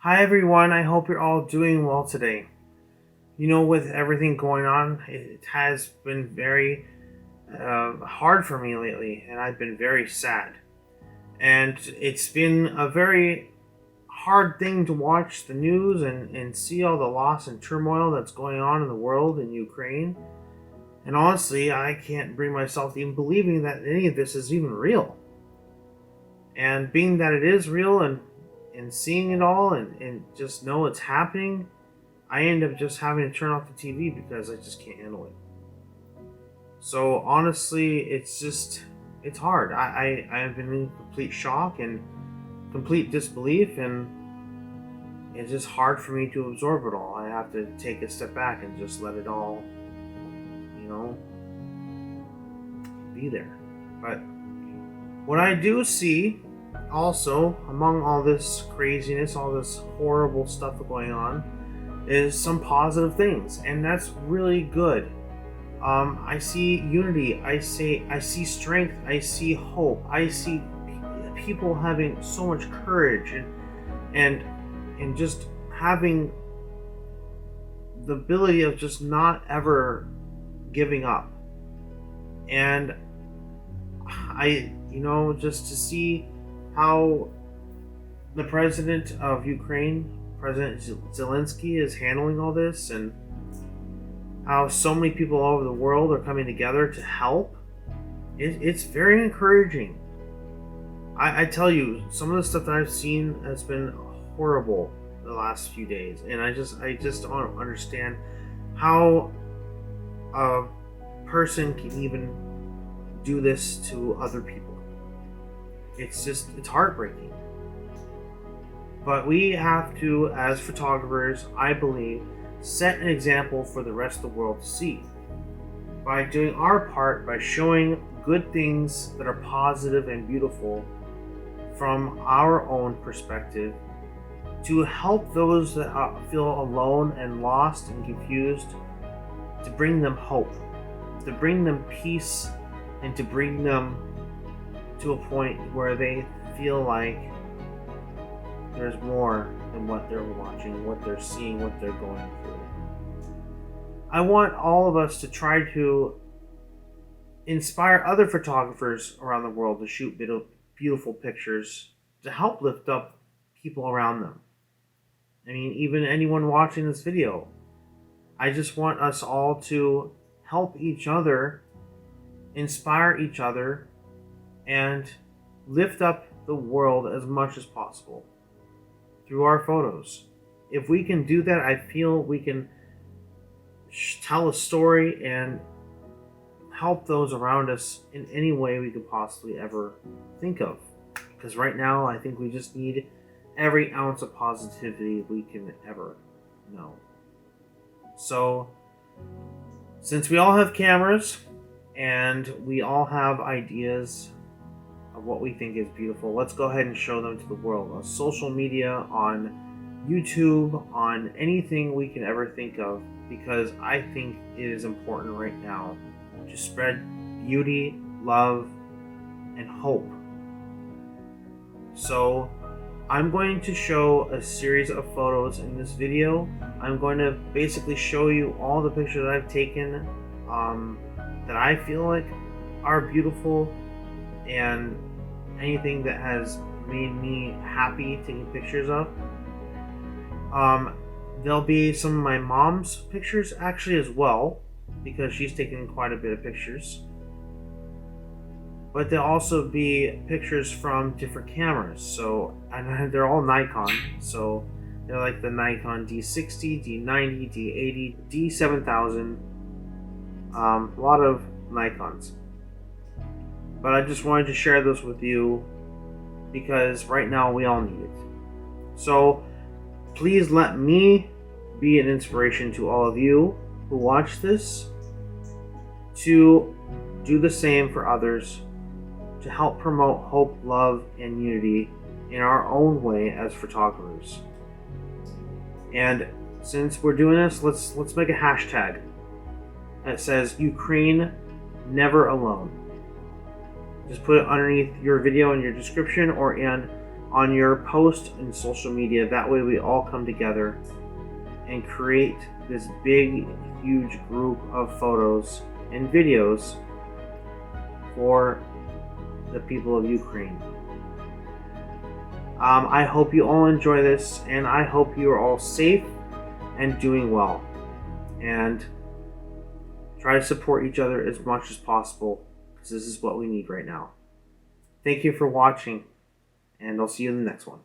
Hi everyone, I hope you're all doing well today. With everything going on, it has been very hard for me lately, and I've been very sad. And it's been a very hard thing to watch the news and see all the loss and turmoil that's going on in the world in Ukraine. And honestly, I can't bring myself to even believing that any of this is even real. And being that it is real and seeing it all and just know it's happening, I end up just having to turn off the TV because I just can't handle it. So honestly, it's hard. I have been in complete shock and complete disbelief, and it's just hard for me to absorb it all. I have to take a step back and just let it all, you know, be there. But what I do see also among all this craziness, all this horrible stuff going on, is some positive things, and that's really good. I see unity. I see strength. I see hope. I see people having so much courage and just having the ability of just not ever giving up. And just to see how the president of Ukraine, President Zelensky, is handling all this, and how so many people all over the world are coming together to help. It's very encouraging. I tell you, some of the stuff that I've seen has been horrible the last few days, and I just don't understand how a person can even do this to other people. It's heartbreaking. But we have to, as photographers, I believe, set an example for the rest of the world to see by doing our part, by showing good things that are positive and beautiful from our own perspective, to help those that feel alone and lost and confused, to bring them hope, to bring them peace, and to bring them to a point where they feel like there's more than what they're watching, what they're seeing, what they're going through. I want all of us to try to inspire other photographers around the world to shoot beautiful pictures to help lift up people around them. I mean, even anyone watching this video. I just want us all to help each other, inspire each other, and lift up the world as much as possible through our photos. If we can do that, I feel we can tell a story and help those around us in any way we could possibly ever think of. Because right now, I think we just need every ounce of positivity we can ever know. So, since we all have cameras and we all have ideas of what we think is beautiful, let's go ahead and show them to the world on social media, on YouTube, on anything we can ever think of, because I think it is important right now to spread beauty, love, and hope. So I'm going to show a series of photos in this video. I'm going to basically show you all the pictures that I've taken that I feel like are beautiful, and anything that has made me happy taking pictures of. There'll be some of my mom's pictures actually as well, because she's taken quite a bit of pictures. But there'll also be pictures from different cameras. So, and they're all Nikon. So they're like the Nikon D60, D90, D80, D7000. A lot of Nikons. But I just wanted to share this with you because right now we all need it. So please let me be an inspiration to all of you who watch this to do the same for others, to help promote hope, love, and unity in our own way as photographers. And since we're doing this, let's make a hashtag that says Ukraine Never Alone. Just put it underneath your video in your description or in on your post in social media. That way we all come together and create this big, huge group of photos and videos for the people of Ukraine. I hope you all enjoy this, and I hope you are all safe and doing well. And try to support each other as much as possible, because this is what we need right now. Thank you for watching, and I'll see you in the next one.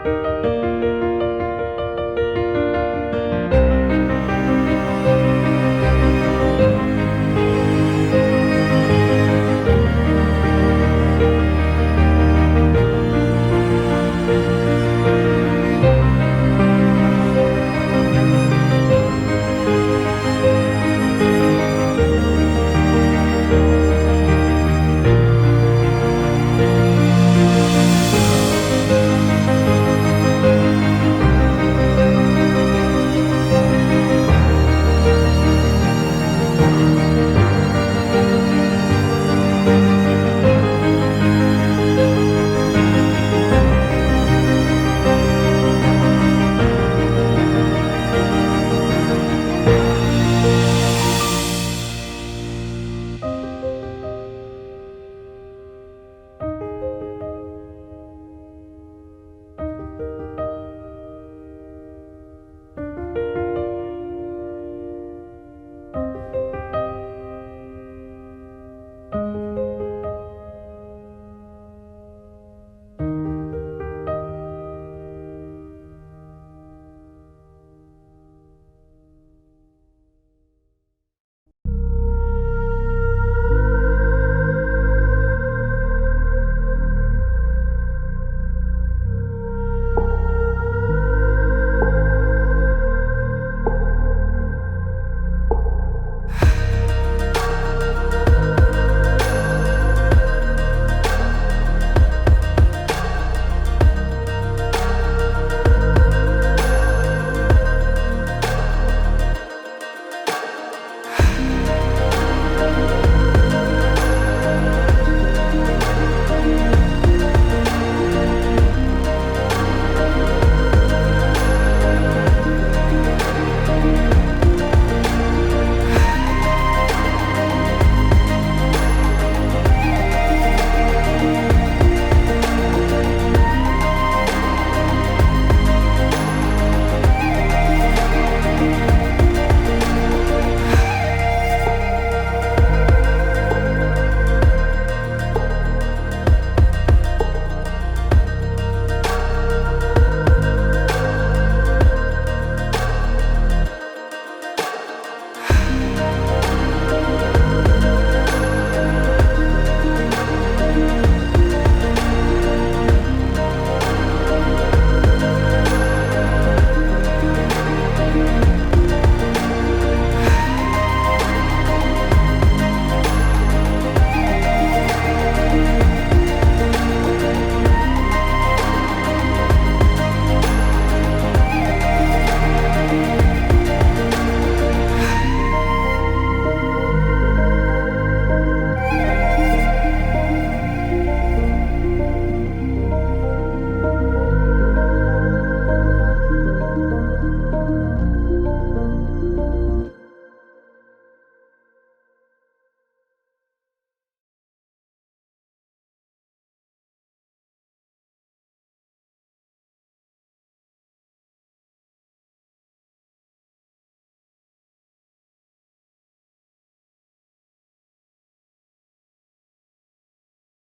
bye.